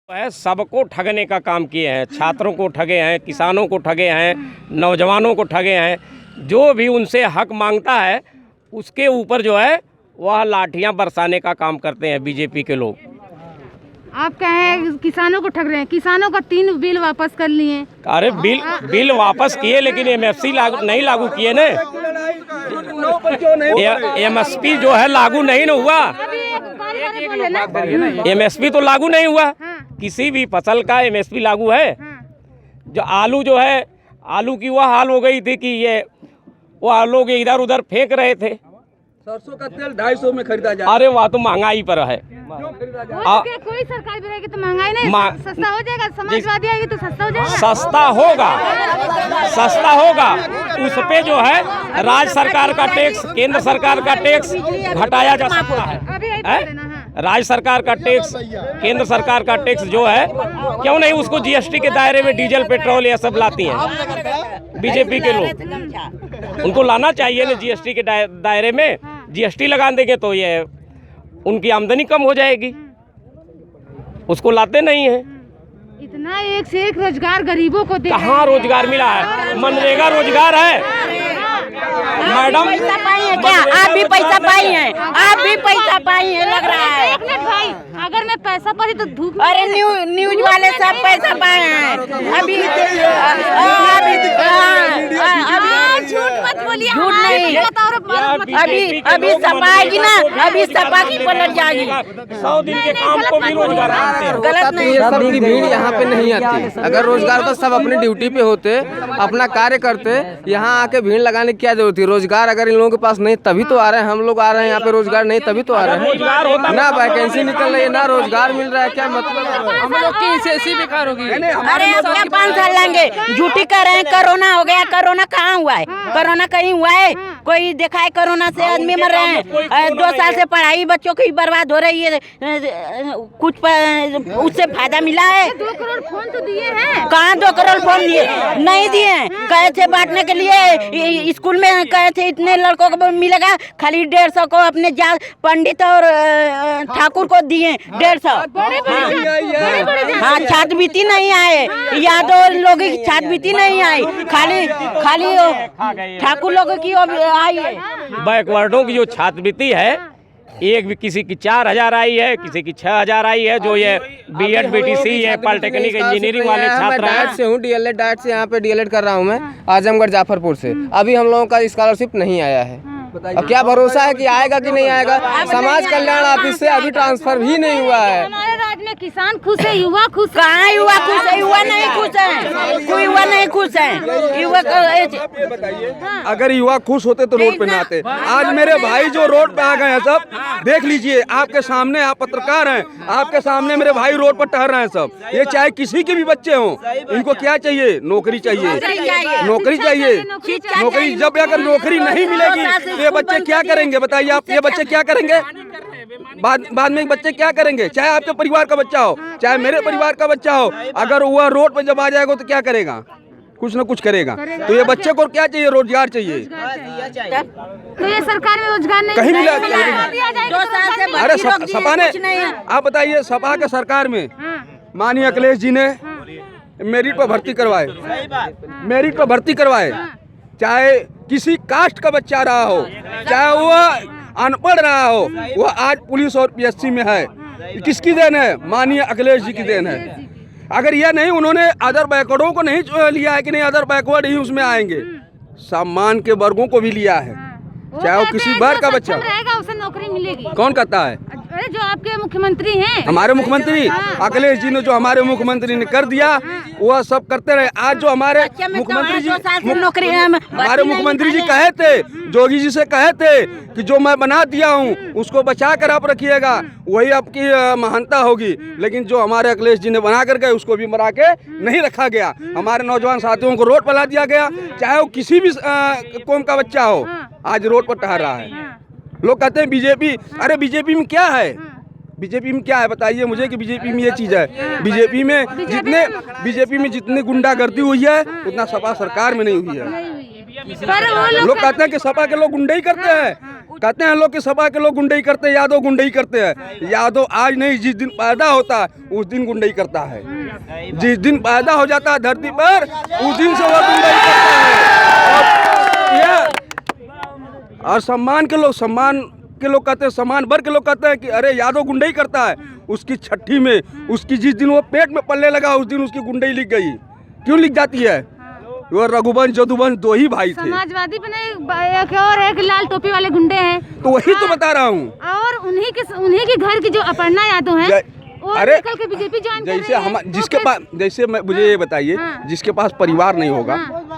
है सबको ठगने का काम किए हैं। छात्रों को ठगे हैं, किसानों को ठगे हैं, नौजवानों को ठगे हैं। जो भी उनसे हक मांगता है उसके ऊपर जो है वह लाठियां बरसाने का काम करते हैं बीजेपी के लोग। आप कहें किसानों को ठग रहे हैं। किसानों का 3 बिल वापस कर लिए। अरे बिल वापस किए लेकिन एमएसपी नहीं लागू किए ना। एमएसपी जो है लागू नहीं ना हुआ। एमएसपी तो लागू नहीं हुआ। किसी भी फसल का एमएसपी लागू है। जो आलू जो है, आलू की वह हाल हो गई थी कि ये वो लोग इधर उधर फेंक रहे थे। सरसों का तेल 250 में खरीदा जाए। अरे वह तो महंगाई पर है। कोई सरकार भी रहेगी तो महंगाई नहीं, सस्ता हो जाएगा। समाजवादी आएगी तो सस्ता हो जाएगा। सस्ता होगा। उस पे जो है राज्य सरकार का टैक्स, केंद्र सरकार का टैक्स घटाया जा सकता है। राज्य सरकार का टैक्स, केंद्र सरकार का टैक्स जो है क्यों नहीं उसको जीएसटी के दायरे में डीजल पेट्रोल ये सब लाती हैं बीजेपी के लोग। उनको लाना चाहिए ना जीएसटी के दायरे में। जीएसटी लगा देंगे तो ये उनकी आमदनी कम हो जाएगी। उसको लाते नहीं है। इतना एक से एक रोजगार गरीबों को दे। कहाँ रोजगार मिला है? मनरेगा रोजगार है मैडम। पैसा पाई है क्या? आप भी पैसा पाई हैं? आप भी पैसा पाई हैं लग रहा है। एक मिनट भाई, अगर मैं पैसा पाई तो धूप। अरे न्यूज वाले सब पैसा पाए हैं। अभी झूठ मत बोलिए। झूठ नहीं। अभी सपा आएगी ना, अभी सपा की पलट जाएगी। 100 दिन के काम को भी रोजगार मानते हैं। गलत नहीं। सबकी भीड़ यहाँ पे नहीं आती। अगर रोजगार तो सब अपनी ड्यूटी पे होते, अपना कार्य करते, यहाँ आके भीड़ लगाने की क्या जरूरत थी? रोजगार अगर इन लोगों के पास नहीं तभी तो आ रहे हैं। हम लोग आ रहे हैं यहाँ पे, रोजगार नहीं तभी तो आ रहे हैं। ना वैकेंसी निकल रही है, ना रोजगार मिल रहा है। क्या मतलब? हम लोग की ऐसी बेकार होगी। अरे हम क्या 5 साल लेंगे? झूठी कर रहे हैं। कोरोना हो गया। कोरोना कहाँ हुआ है? कोरोना कहीं हुआ है? कोई देखा है? कोरोना से आदमी मर रहे हैं। 2 साल से पढ़ाई बच्चों की बर्बाद हो रही है। कुछ उससे फायदा मिला है? 2 करोड़ फोन तो दिए हैं। कहाँ 2 करोड़ फोन दिए? नहीं दिए। कहे थे बांटने के लिए, स्कूल में कहे थे इतने लड़कों को मिलेगा। खाली 150 को अपने पंडित और ठाकुर को दिए 150। हाँ, छात्रवृत्ति नहीं आए। यादव लोगों की छात्रवृत्ति नहीं आई। खाली ठाकुर लोगों की आई है। बैकवर्डों की जो छात्रवृत्ति है, एक भी किसी की 4000 आई है, किसी की 6000 आई है। जो ये बीएड बीटीसी है, पॉलिटेक्निक इंजीनियरिंग वाले छात्र हैं। डाइट से हूँ, डीएलएड डाइट से यहाँ पे डीएलएड कर रहा हूँ मैं, आजमगढ़ जाफरपुर से। अभी हम लोगों का स्कॉलरशिप नहीं आया है। अब क्या भरोसा है कि आएगा कि नहीं आएगा? समाज कल्याण ऑफिस से अभी ट्रांसफर भी नहीं हुआ है। हमारे राज्य में किसान खुश है, युवा खुश है। कहाँ युवा खुश है? युवा नहीं खुश है। कोई युवा नहीं खुश है। युवा बताइए, अगर युवा खुश होते तो रोड पे ना आते। आज मेरे भाई जो रोड पे आ गए हैं, सब देख लीजिए आपके सामने। आप पत्रकार हैं, आपके सामने मेरे भाई रोड पर टहल रहे हैं सब। ये चाहे किसी के भी बच्चे हों, इनको क्या चाहिए? नौकरी चाहिए। नौकरी चाहिए। नौकरी जब अगर नौकरी नहीं मिलेगी तो ये बच्चे क्या करेंगे? बताइए आप, ये बच्चे क्या करेंगे? बाद में बच्चे क्या करेंगे? चाहे आपके परिवार का बच्चा हो, चाहे मेरे परिवार का बच्चा हो, अगर वह रोड पर जब आ जाएगा तो क्या करेगा? कुछ न कुछ करेगा। तो ये बच्चे को क्या चाहिए? रोजगार चाहिए। तो ये सरकार में रोजगार नहीं कहीं मिला। 2 साल से अरे सपा ने, आप बताइए, सपा के सरकार में माननीय अखिलेश जी ने मेरिट पर भर्ती करवाए। मेरिट पर भर्ती करवाए। चाहे किसी कास्ट का बच्चा रहा हो, चाहे वह अनपढ़ रहा हो, वह आज पुलिस और पीएससी में है। किसकी देन है? माननीय अखिलेश जी की देन है। अगर यह नहीं, उन्होंने अदर बैकवर्डों को नहीं लिया है कि नहीं अदर बैकवर्ड ही उसमें आएंगे, सम्मान के वर्गों को भी लिया है। चाहे वो किसी वर्ग का बच्चा रहेगा उसे नौकरी मिलेगी। कौन कहता है? अरे जो आपके मुख्यमंत्री हैं, हमारे मुख्यमंत्री अखिलेश जी ने जो हमारे मुख्यमंत्री ने कर दिया वह सब करते रहे। आज जो हमारे मुख्यमंत्री जी कहे थे, जोगी जी से कहे थे कि जो मैं बना दिया हूँ उसको बचा कर आप रखिएगा, वही आपकी महानता होगी। लेकिन जो हमारे अखिलेश जी ने बना कर गए उसको भी बना के नहीं रखा गया। हमारे नौजवान साथियों को रोड पर ला दिया गया। चाहे वो किसी भी कौम का बच्चा हो, आज रोड पर टहल रहा है। लोग कहते हैं बीजेपी। अरे बीजेपी में क्या है? बीजेपी में क्या है बताइए मुझे कि बीजेपी में ये चीज़ है। बीजेपी में जितने गुंडागर्दी हुई है उतना सपा सरकार में नहीं हुई है। लोग कहते हैं कि सपा के लोग गुंडे ही करते हैं। कहते हैं लोग कि सपा के लोग गुंडई करते हैं, यादव गुंडई करते हैं। यादव आज नहीं, जिस दिन पैदा होता है उस दिन गुंडई करता है। जिस दिन पैदा हो जाता है धरती पर उस दिन से वो गुंडई करता है। और सम्मान के लोग कहते हैं, सम्मान वर्ग के लोग कहते हैं कि अरे यादव गुंडई करता है। उसकी छठी में, उसकी जिस दिन वो पेट में पल्ले लगा उस दिन उसकी गुंडई लिख गई। क्यों लिख जाती है? वो रघुवंश जदुवंश 2 ही भाई थे। समाजवादी पे नहीं, एक और है कि लाल टोपी वाले गुंडे हैं। तो वही तो बता रहा हूँ। और उन्हीं के घर की जो अपर्णा यादव हैं, अरे निकल के बीजेपी ज्वाइन कर जैसे रहे हैं। हम जिसके पास, जैसे मुझे ये बताइए, जिसके पास परिवार नहीं होगा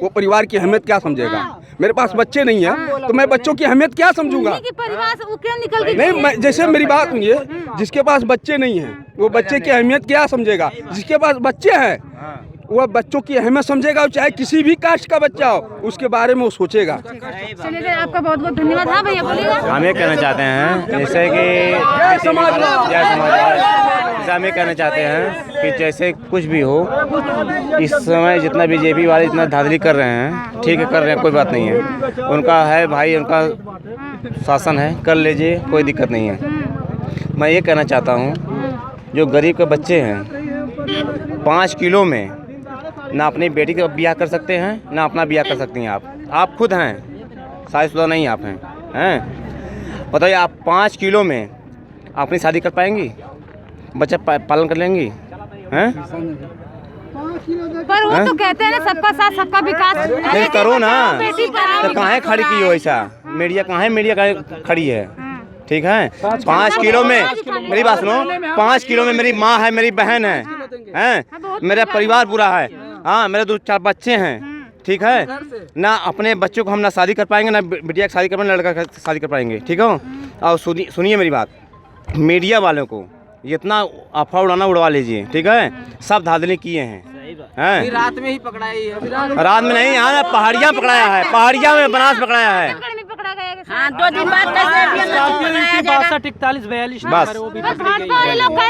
वो परिवार की अहमियत क्या समझेगा? मेरे पास बच्चे नहीं है तो मैं बच्चों की अहमियत क्या समझूंगा? परिवार से वो क्यों निकल के नहीं, जैसे मेरी बात सुनिए, जिसके पास बच्चे नहीं हैं वो बच्चे की अहमियत क्या समझेगा? जिसके पास बच्चे हैं वह बच्चों की अहमियत समझेगा, चाहे किसी भी कास्ट का बच्चा हो उसके बारे में वो सोचेगा। चलिए आपका बहुत बहुत धन्यवाद। हाँ भैया बोलिएगा। हम ये कहना चाहते हैं जैसे कि जैसे हम ये कहना चाहते हैं कि जैसे कुछ भी हो, इस समय जितना बीजेपी वाले इतना धांधली कर रहे हैं, ठीक है, कर रहे हैं, कोई बात नहीं है, उनका है भाई, उनका शासन है, कर लीजिए, कोई दिक्कत नहीं है। मैं ये कहना चाहता हूँ जो गरीब के बच्चे हैं 5 किलो में ना अपनी बेटी का ब्याह कर सकते हैं ना अपना ब्याह कर सकती हैं। आप खुद हैं, शादीशुदा नहीं आप हैं, बताइए आप 5 किलो में अपनी शादी कर पाएंगी? बच्चा पालन कर लेंगी हैं? पर वो तो कहते हैं ना सबका साथ सबका विकास। नहीं करो ना, तो कहाँ खड़ी की हो ऐसा? मीडिया कहाँ है? मीडिया कहाँ खड़ी है? ठीक है, 5 किलो में, मेरी बात सुनो, 5 किलो में मेरी माँ है, मेरी बहन है, मेरा परिवार पूरा है, हाँ, मेरे 2-4 बच्चे हैं, ठीक है ना। अपने बच्चों को हम ना शादी कर पाएंगे, ना बिटिया की शादी कर पाएंगे, ना लड़का की शादी कर पाएंगे, ठीक हो? और सुनिए मेरी बात, मीडिया वालों को इतना अफवाह उड़ाना उड़वा लीजिए, ठीक है? सब धांधली किए हैं। रात में ही पकड़ाई है, रात में नहीं, यहाँ पहाड़िया पकड़ाया है, पहाड़िया में बनास पकड़ाया है। हाँ, 2 दिन बाद 62-41-42 बस। भाजपा वाले लोग कह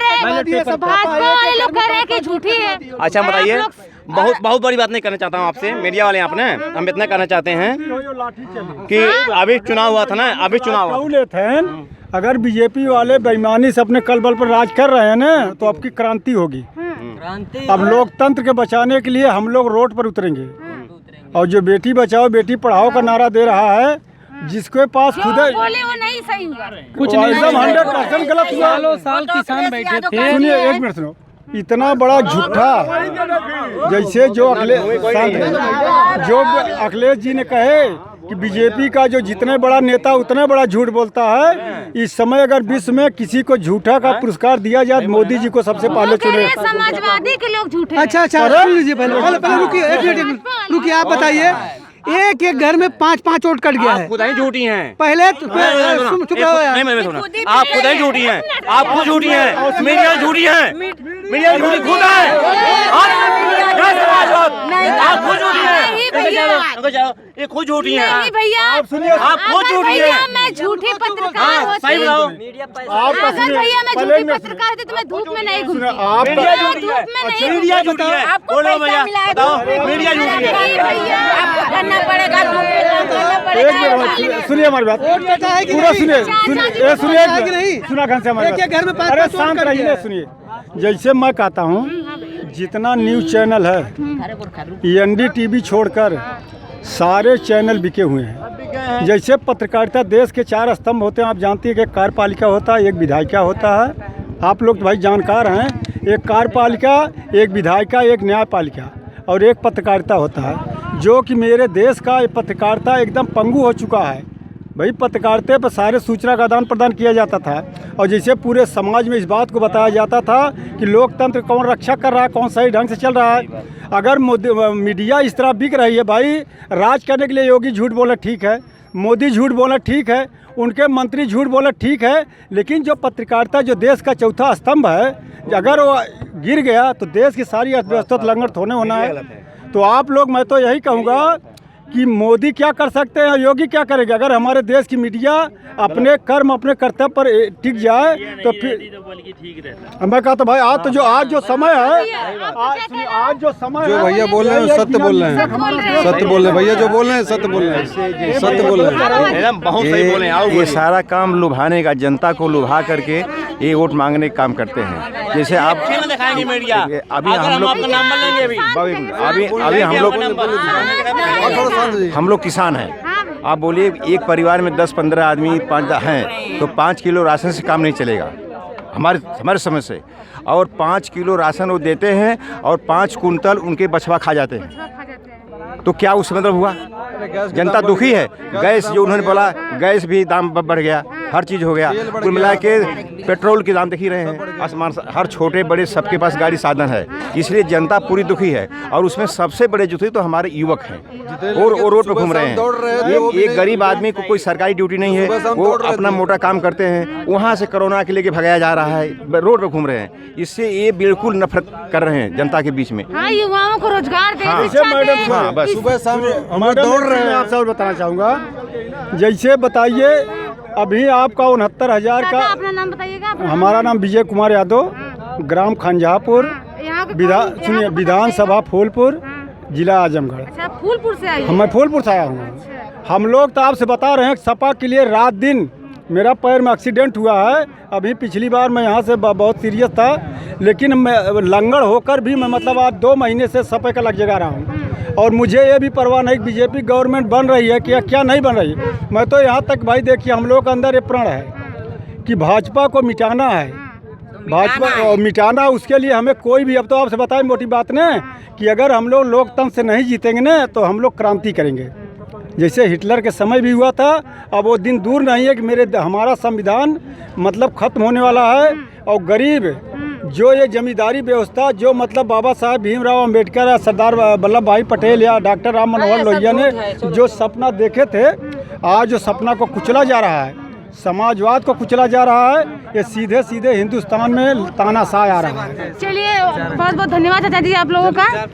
रहे हैं कि झूठी है। अच्छा बताइए, बहुत बड़ी बात नहीं करना चाहता हूँ आपसे, मीडिया वाले आपने, हम इतना कहना चाहते हैं कि अभी चुनाव हुआ था ना, अभी चुनाव अगर बीजेपी वाले बेईमानी से अपने कल बल पर राज कर रहे हैं ना तो आपकी क्रांति होगी। अब लोकतंत्र के बचाने के लिए हम लोग रोड पर उतरेंगे। और जो बेटी बचाओ बेटी पढ़ाओ का नारा दे रहा है, जिसके पास खुद बोले वो नहीं सही हुआ, कुछ नहीं, एकदम 100% गलत हुआ। साल किसान बैठे थे। सुनिए, 1 मिनट सुनो, इतना बड़ा झूठा, जैसे जो अखिलेश जी ने कहे कि बीजेपी का जो जितने बड़ा नेता उतने बड़ा झूठ बोलता है। इस समय अगर विश्व में किसी को झूठा का पुरस्कार दिया जाए, मोदी जी को सबसे पहले चुने। समाजवादी के लोग झूठे। अच्छा, सुन लीजिए, पहले रुकिए, 1 मिनट रुकिए, आप बताइए, एक घर में 5-5 वोट कट गया है। खुद ही झूठी हैं। पहले आप खुद ही झूठी हैं, आप खुद झूठी हैं, मीडिया झूठी है, मीडिया झूठी खुद है, आप खुद झूठी हैं, ये खुद झूठी हैं। नहीं भैया, आप खुद झूठी हैं। मैं झूठी पत्रकार होती, सही बताओ। अगर भैया मैं झूठी पत्रकार होती तो मैं धूप में नहीं घूमती। मीडिया झूठी है, मीडिया झूठी है, बोलो भैया, बताओ, मीडिया झूठी है। सुनिए हमारी बात पूरा सुनिए, सुना घन से हमारी बात। अरे शांत रहिए, सुनिए। जैसे मैं कहता हूँ, जितना न्यूज चैनल है NDTV छोड़कर सारे चैनल बिके हुए हैं। जैसे पत्रकारिता देश के 4 स्तंभ होते हैं, आप जानती हैं कि एक कार्यपालिका होता है, एक विधायिका होता है। आप लोग भाई जानकार हैं, एक कार्यपालिका, एक विधायिका, एक न्यायपालिका और एक पत्रकारिता होता है। जो कि मेरे देश का ये पत्रकारिता एकदम पंगु हो चुका है। भाई पत्रकारिता पर सारे सूचना का आदान प्रदान किया जाता था और जैसे पूरे समाज में इस बात को बताया जाता था कि लोकतंत्र कौन रक्षा कर रहा है, कौन सही ढंग से चल रहा है। अगर मीडिया इस तरह बिक रही है, भाई राज करने के लिए योगी झूठ बोला ठीक है, मोदी झूठ बोला ठीक है, उनके मंत्री झूठ बोला ठीक है, लेकिन जो पत्रकारिता जो देश का चौथा स्तंभ है, अगर वो गिर गया तो देश की सारी अर्थव्यवस्था लंगर होने होना है। तो आप लोग, मैं तो यही कहूँगा कि मोदी क्या कर सकते हैं, योगी क्या करेगा। अगर हमारे देश की मीडिया अपने कर्म अपने कर्तव्य पर टिक जाए तो फिर मैं कहता भाई आज जो समय है, आज जो समय जो भैया बोल रहे हैं सत्य बोल रहे हैं, सत्य बोल रहे हैं भैया, जो बोल रहे हैं सत्य बोल रहे हैं, सत्य बोल रहे हैं एकदम बहुत सही बोले। ये सारा काम लुभाने का, जनता को लुभा करके ये वोट मांगने का काम करते हैं। जैसे आप अभी हम लोग किसान हैं, आप बोलिए एक परिवार में 10-15 आदमी 5 हैं तो 5 किलो राशन से काम नहीं चलेगा हमारे समझ से। और 5 किलो राशन वो देते हैं और 5 कुंटल उनके बछवा खा जाते हैं। तो क्या उससे मतलब हुआ? जनता दुखी है। गैस जो उन्होंने बोला, गैस भी दाम बढ़ गया, हर चीज़ हो गया। कुल मिला के पेट्रोल के दाम देख ही रहे हैं, आसमान, हर छोटे बड़े सबके पास गाड़ी साधन है, इसलिए जनता पूरी दुखी है। और उसमें सबसे बड़े दुखी तो हमारे युवक हैं और रोड पर घूम रहे हैं। एक गरीब आदमी को कोई सरकारी ड्यूटी नहीं है, वो अपना मोटा काम करते हैं, वहाँ से कोरोना के लेके भगाया जा रहा है, रोड पर घूम रहे हैं। इससे ये बिल्कुल नफरत कर रहे हैं जनता के बीच में। युवाओं को रोजगार दे, हाँ, बस सुबह शाम हम दौड़ रहे हैं। आपसे और बताना चाहूँगा, जैसे बताइए अभी आपका 69,000 का। अपना नाम बताइएगा। हमारा नाम विजय कुमार यादव, ग्राम खंजापुर, विधानसभा फूलपुर, जिला आजमगढ़। अच्छा, फूलपुर से आए? मैं फूलपुर से आया हूँ। हम लोग तो आपसे बता रहे हैं सपा के लिए रात दिन मेरा पैर में एक्सीडेंट हुआ है। अभी पिछली बार मैं यहाँ से बहुत सीरियस था, लेकिन मैं लंगड़ होकर भी मैं मतलब आज 2 महीने से सपे का लग जगा रहा हूँ। और मुझे ये भी परवाह नहीं कि बीजेपी गवर्नमेंट बन रही है कि क्या नहीं बन रही। मैं तो यहाँ तक भाई देखिए, हम लोग के अंदर ये प्रण है कि भाजपा को मिटाना है, भाजपा मिटाना। उसके लिए हमें कोई भी, अब तो आपसे बताएं मोटी बात ने कि अगर हम लोग लोकतंत्र से नहीं जीतेंगे ना तो हम लोग क्रांति करेंगे। जैसे हिटलर के समय भी हुआ था, अब वो दिन दूर नहीं है कि हमारा संविधान मतलब खत्म होने वाला है। और गरीब जो ये जमींदारी व्यवस्था जो मतलब बाबा साहब भीमराव अंबेडकर या सरदार वल्लभ भाई पटेल या डॉक्टर राम मनोहर लोहिया ने जो सपना देखे थे, आज जो सपना को कुचला जा रहा है, समाजवाद को कुचला जा रहा है, ये सीधे सीधे हिंदुस्तान में तानाशाह आ रहा है। चलिए, बहुत बहुत धन्यवाद चाचा जी आप लोगों का।